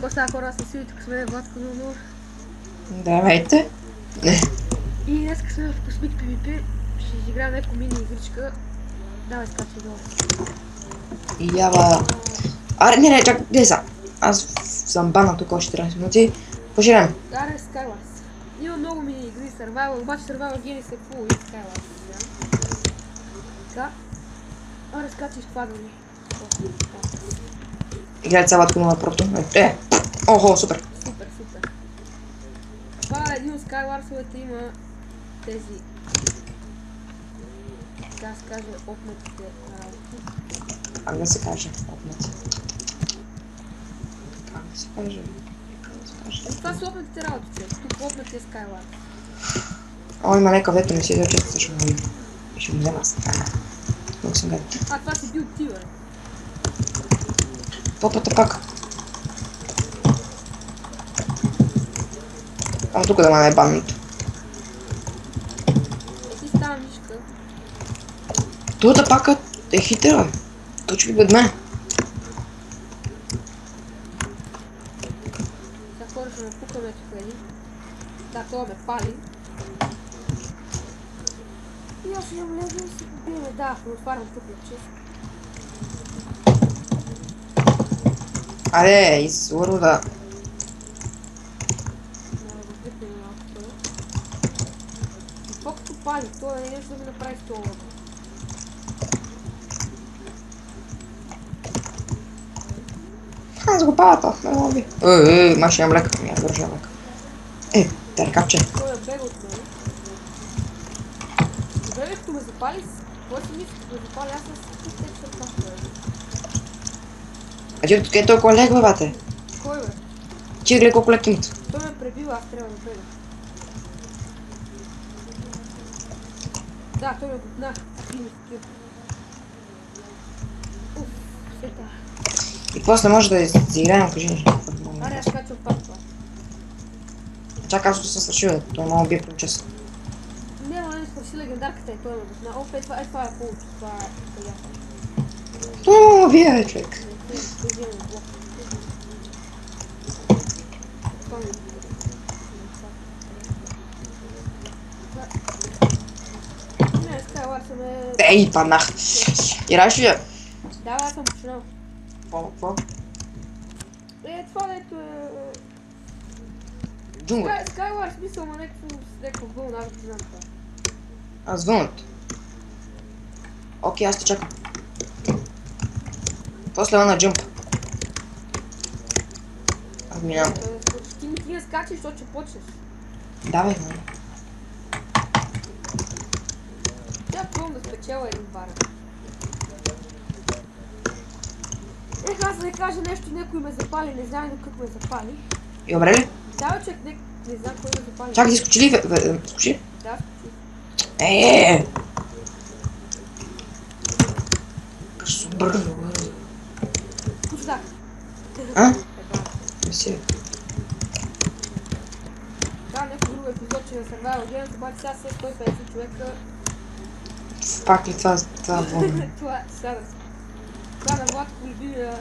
Какво става, хора, с сили, тук сме Владко 00. Здравейте. И днес сме в Космик PvP. Ще изиграем някаква мини игричка. Давай, скачай долу. И ява... Аре, не, чак, где са? Аз съм банал тук още 13 минути. Пожирам. Аре, Skywars. Има много мини игри, Survival, обаче Survival Games е фул и Skywars. Така. Аре, скачай, спадвай. Играе цялата на прото. Охо, супер. Супер, супер. Това е един от Skywars-овете, има тези... Така се каже, опнатите работи. Как да се каже? Опнати. Как да се каже? Това са опнатите работи, човек. Тук опнатия Skywars. О, има някакъв дето не си да често, ще му ще му взема аз. Много съм гаден. Това си бил ти, бе. Попата пак. Ама тук да ма не е банното. Ти става мишка. Тута пака е хитър, бе. Точи пред мен. Сега хора ще ме пукаме тук, нали? Да, това ме пали. И аз ще имам лезе и си побиеме. Да, но отварям тук чест. Аре, изворо да. Няма да вдъхнем малко това. И какво като пали? Това е нещо да ми направи с това. Аз го палата, ме лови. Маш имам лека, ми я държа лека. Търкапче. Той е бега от мен. Добре, като ме запали, какво си мисля, като ме запали, аз съм с текстър паста. А ти тук е толкова лек, бе, бате. Кой, бе? Ти гледай колко лек имат. Той ме пребива, аз трябва да бега. Да, той ме бутна. Уф, света. И после може да изиграем, кажи нещо. Аре, аз качвам пак това. Чакай, аз съм свършил, той много би прочеса. Не, но не спаси легендарката и той ме бутна. Оп, това е хубаво, това е приятно. О, вие, човек. Не, Skywars ме... Ей, паднах. Играеш ли? Да, аз съм починал. Какво? Това дето е... Джунгъл. Skywars мисъл на някакво вълна, аз не знам това. Аз вълнат. Окей, аз те чакам. После на джъмп. Аз минавам. Ти не скачаш, защото ще почнеш. Давай, моля. Тя пробвам да спечела един бар. Аз да не кажа нещо, някой ме запали, не знам как ме запали. И добре ли? Да, човек, не знам кой ме запали. Чакай, ти скочи ли? Скочи? Да, скочи. Бързо. Пуснах. А? Не си. Да, някой друг епизод, че на Survival Games, обаче сега са 150 човека. Пак ли това вълна? Това, сега да се... Това на Владко любимия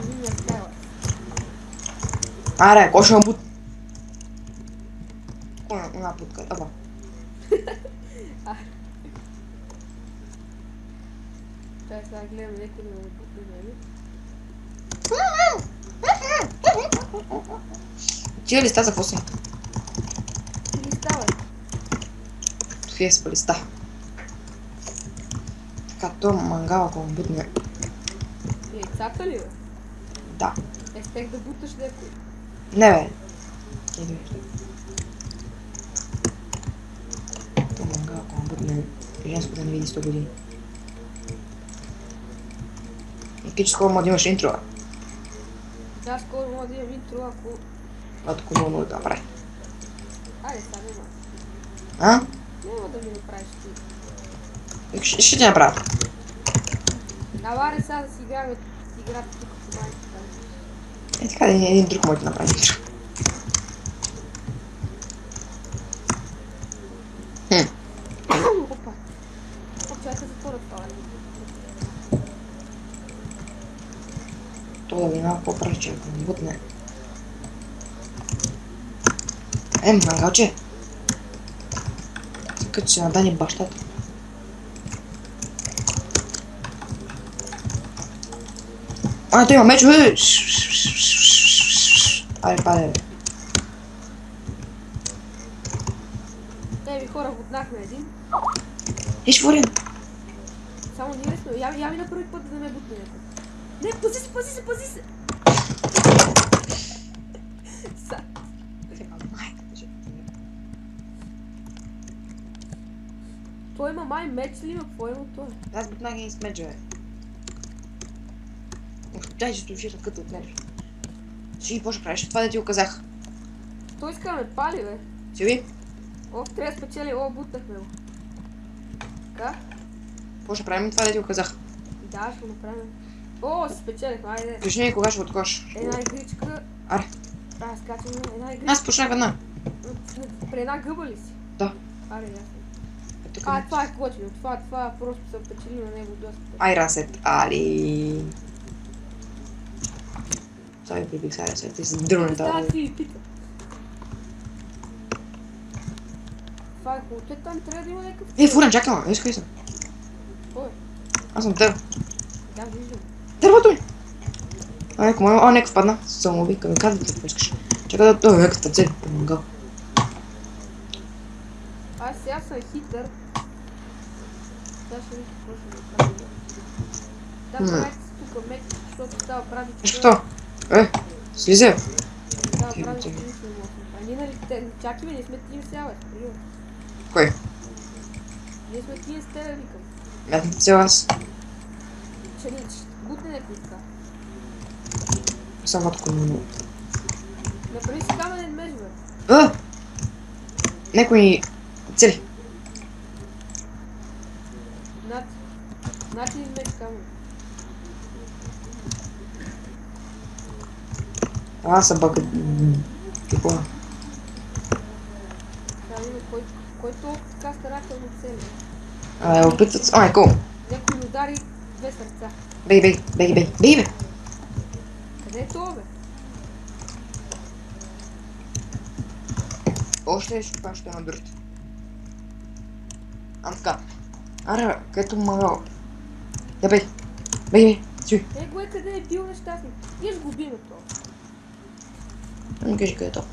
Skywars. Аре, кой ще ме бут? Una путка, аба. Чай сега гледам някой да ме бутне, нали? Тия листа за какво са? Ти ли става? Фие с листа. Така, то мангал, ако ме бутне. Яйцата ли, бе? Да. Стех да буташ някой. Не, бе. Идвай. То мангал, ако ме бутне. Женско да не види 100 години. И скоро може да имаш интро, бе. Да, скоро мога да имам интро, ако... Ако много да направи. Айде, сега няма. А? Няма да ми направиш ти. Ще ти направя. Давай сега да си играме играта тук в майката. Е така, един друг може да направи интро. Опа. Чакай да затворя това. То да ви малко по-праче, ако не бутне. Мангалче. Като се надани бащата. Той има меч, бе! Айде, паде, бе. Ви хора, бутнахме един. Шворин! Само ние сме. Я ми на първи път да ме бутне някой. Не, пази се! Той има май меч ли има? Какво има той? Аз бутнах един с меч, бе. Дай, че слушай като отнеш. Си, какво ще правиш? Това да ти го казах. Той иска да ме пали, бе. Сиви? Трябва да спечели. Бутнахме го. Така? Какво ще правим? Това да ти го казах. Да, ще го направим. Спечелихме, айде. Кажи ми кога ще откош. Една игричка. Аре. Скачаме една игричка. Аз почнах веднъж. При една гъба ли си? Да. Аре, ясно. Това Това е готино. Това просто съм печели на него доста. Ай, Расет, али. Сай, прибих сега Расет, ти си дръвна тази. Ти пита. Това е хубаво. Там трябва да има някакъв... Фурен, чакай ма, искай съм. Кой? Аз съм дърво. Да, виждам. Дървото ми! Някакъв падна. Само уби, към казвам какво искаш. Чакай да той някакъв цели помагал. Аз сега съм хитър. Сега ще видите какво ще направим. Да, правите си тук меч, защото става прави... Защо? Слизай. Става прави, че не се ние нали... Чакай, ние сме тим сега, бе. Кой? Ние сме тим с тебе, викам. Мятам цел аз. Че не гутне някой така. Само тако не. Направи си каменен меч, бе. Некои цели. Значи един меч камен. Аз съм бъка... Какво? Трябва да има кой толкова така старателно цели. Опитват се... Кул. Някой ми удари 2 сърца. Бей, бе! Къде е това, бе? Още нещо, това ще има дърт. Така. Аре, където магал. Я бей, чуй. Къде е бил нещастник? Ние сгубиме това. Не кажи къде е то.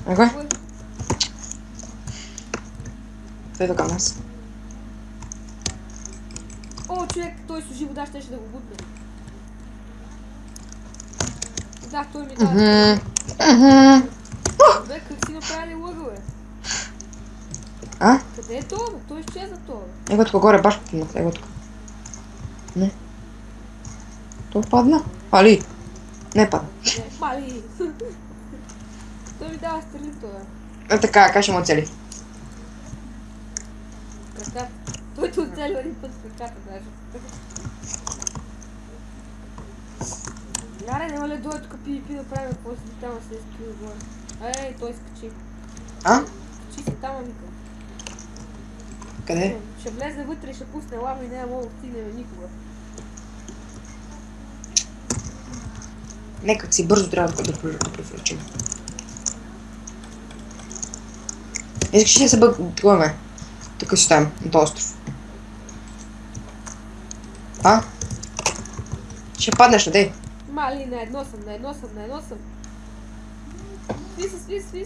Кой? Това е към нас. Човек, той служи вода, щеше да го бутне. Да, той ми даде. Бе, как си направили лъга, бе? Къде е това, бе? Той изчезна това, бе. Его тук горе, баш его тук. Не. То падна? Али? Не падна. Не, пали. Той ми дава стрели това. Така, как ще му оцели? Краката. Той те оцелива един път с краката, даже. Аре, няма ли дойде тук PvP да правим, какво си там се изкрил горе. Той скачи. Скачи се там, вика. Къде? Ще влезе вътре и ще пусне лава и няма мога да стигнем никога. Нека си бързо трябва да превръчим. Искаш ли да се бъгваме? Тук си там, на този остров. Ще паднеш, надей. Мали, на едно съм. Сви се.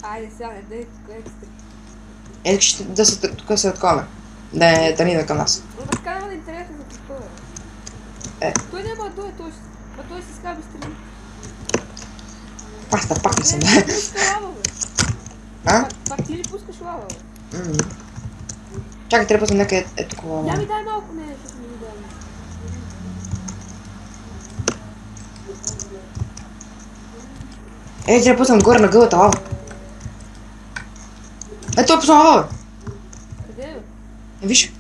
Айде сега, не дай тук екстри. Искаш да се тук се отковаме. Да не тръгне към нас. Но така няма да интересно за какво е. Той няма да дойде, той си скаби стрели. Пак не съм. Не пуска лава, бе. Пак ти ли пускаш лава, бе? Чакай, трябва да съм някъде такова. Я ми дай малко, не, защото ми дай. Трябва да пуснем горе на гълата лава. Той пусна лава, бе. Къде, бе? Виж.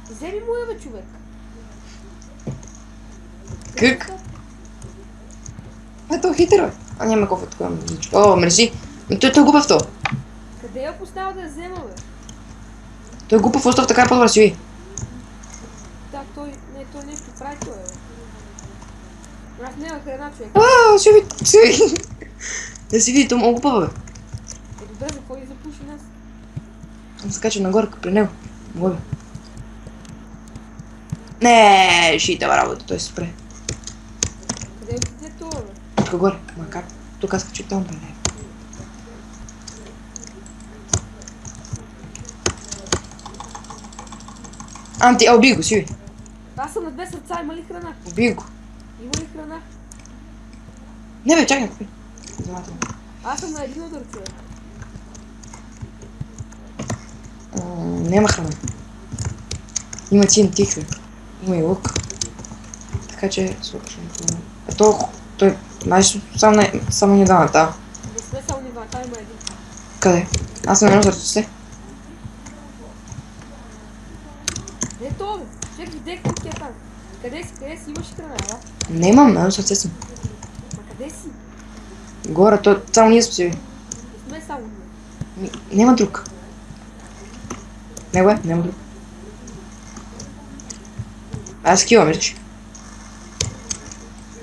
Вземи му я, бе, човек. Как? Той хитър, бе. А няма кофе такова музичка. О, мерси. Но той е глупав то. Къде я поставя да я взема, бе? Той е глупав остав, така е по-добре си ви. Да, той нещо прави той, бе. Аз няма храна, човек. Си ви, си ви. Да си види, то много глупава, бе. Добре, за какво ги запуши нас? Он се кача нагоре при него. Моля. Не, шитава работа, той се спре. Къде отиде това, бе? Тук горе, ма как? Тук аз качих там при него. Ти, убий го, си ви. Аз съм на 2 сърца, има ли храна? Убий го. Има ли храна? Не бе, чакай, купи. Внимателно. Аз съм на един удар, човек. Няма храна. Има TNT, човек. Има и лук. Така че, слушам това. Той, знаеш, само ни дава, да. Не сме само нива, там има един. Къде? Аз съм едно сърце. Не то, бе. Човек, видех тук е там. Къде си? Имаш храна, ела? Не имам, едно сърце съм. Ма къде си? Горе, то само ние сме си. Не сме само ние. Няма друг. Не бе, няма друг. Аз кивам, речи.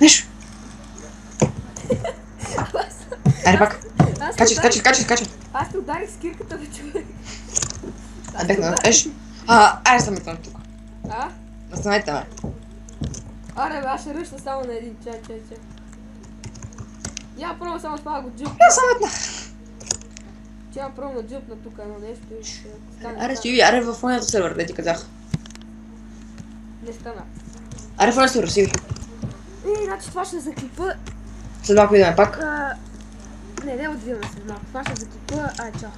Нещо. Айде пак. Качай. Аз те ударих с кирката, бе, човек. Бех на еш. Айде съм там тук. А? Настанете ме. Аре, бе, аз ще ръща само на един. Чай. Я пробвам само с това го джъпна. Я само една. Че я пробвам да джъпна тук едно нещо и ще стане. Аре, си ви, аре в фонята сервер, да ти казах. Не стана. Аре в фонята сервер, си ви. Значи това ще заклипа. След малко идеме пак. Не отиваме след малко. Това ще заклипа. Чао.